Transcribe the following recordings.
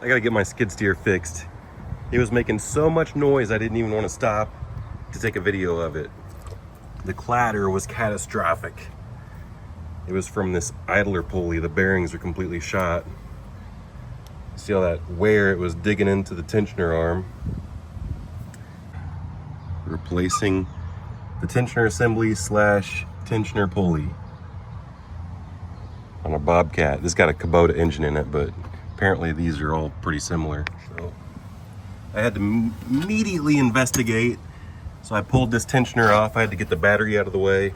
I gotta get my skid steer fixed. It was making so much noise I didn't even want to stop to take a video of it. The clatter was catastrophic. It was from this idler pulley. The bearings are completely shot. See how that wear, it was digging into the tensioner arm. Replacing the tensioner assembly slash tensioner pulley on a Bobcat. This got a Kubota engine in it, but apparently these are all pretty similar. So I had to immediately investigate. So I pulled this tensioner off. I had to get the battery out of the way.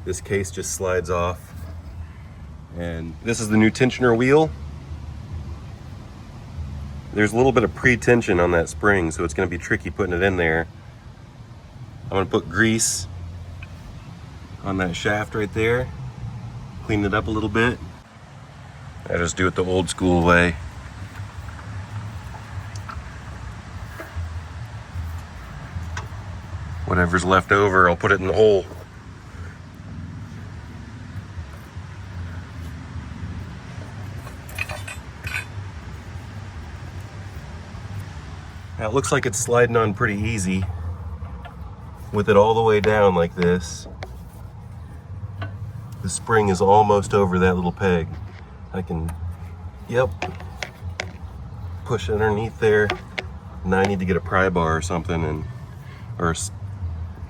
This case just slides off. And this is the new tensioner wheel. There's a little bit of pre-tension on that spring, so it's going to be tricky putting it in there. I'm going to put grease on that shaft right there. Clean it up a little bit. I just do it the old school way. Whatever's left over, I'll put it in the hole. Now it looks like it's sliding on pretty easy with it all the way down like this. The spring is almost over that little peg. I can, yep, push it underneath there. Now I need to get a pry bar or something, or a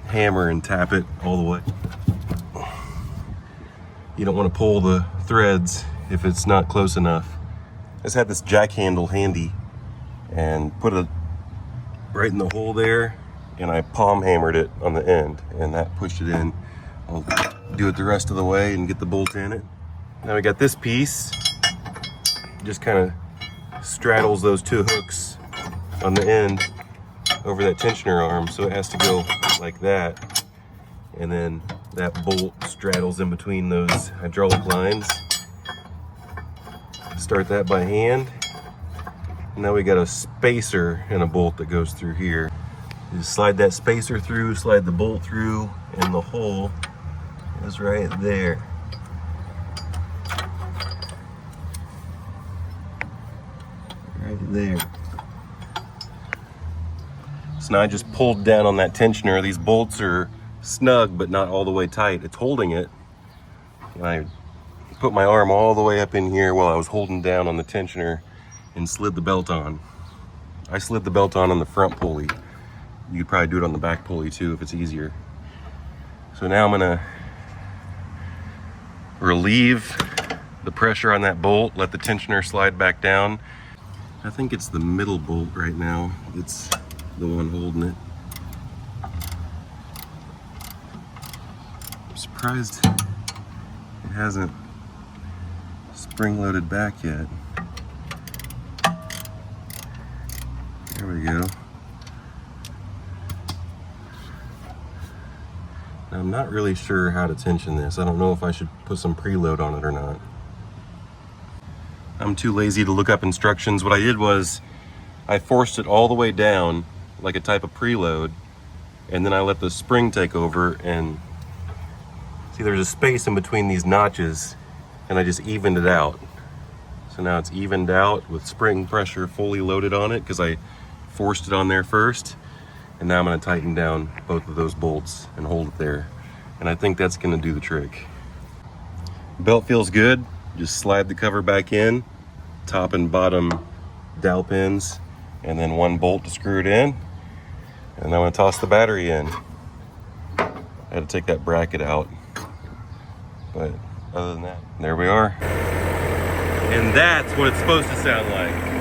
hammer and tap it all the way. You don't want to pull the threads if it's not close enough. I just had this jack handle handy and put it right in the hole there, and I palm hammered it on the end, and that pushed it in. I'll do it the rest of the way and get the bolt in it. Now we got this piece, just kind of straddles those two hooks on the end over that tensioner arm, so it has to go like that, and then that bolt straddles in between those hydraulic lines. Start that by hand. Now we got a spacer and a bolt that goes through here. You just slide that spacer through, slide the bolt through, and the hole is right there. Right there. So now I just pulled down on that tensioner. These bolts are snug, but not all the way tight. It's holding it. And I put my arm all the way up in here while I was holding down on the tensioner and slid the belt on. I slid the belt on the front pulley. You could probably do it on the back pulley too if it's easier. So now I'm gonna relieve the pressure on that bolt, let the tensioner slide back down. I think it's the middle bolt right now. It's the one holding it. I'm surprised it hasn't spring loaded back yet. There we go. Now, I'm not really sure how to tension this. I don't know if I should put some preload on it or not. I'm too lazy to look up instructions. What I did was I forced it all the way down like a type of preload, and then I let the spring take over, and see there's a space in between these notches, and I just evened it out. So now it's evened out with spring pressure fully loaded on it because I forced it on there first. And now I'm going to tighten down both of those bolts and hold it there. And I think that's going to do the trick. Belt feels good. Just slide the cover back in, top and bottom dowel pins, and then one bolt to screw it in. And I'm going to toss the battery in. I had to take that bracket out. But other than that, there we are. And that's what it's supposed to sound like.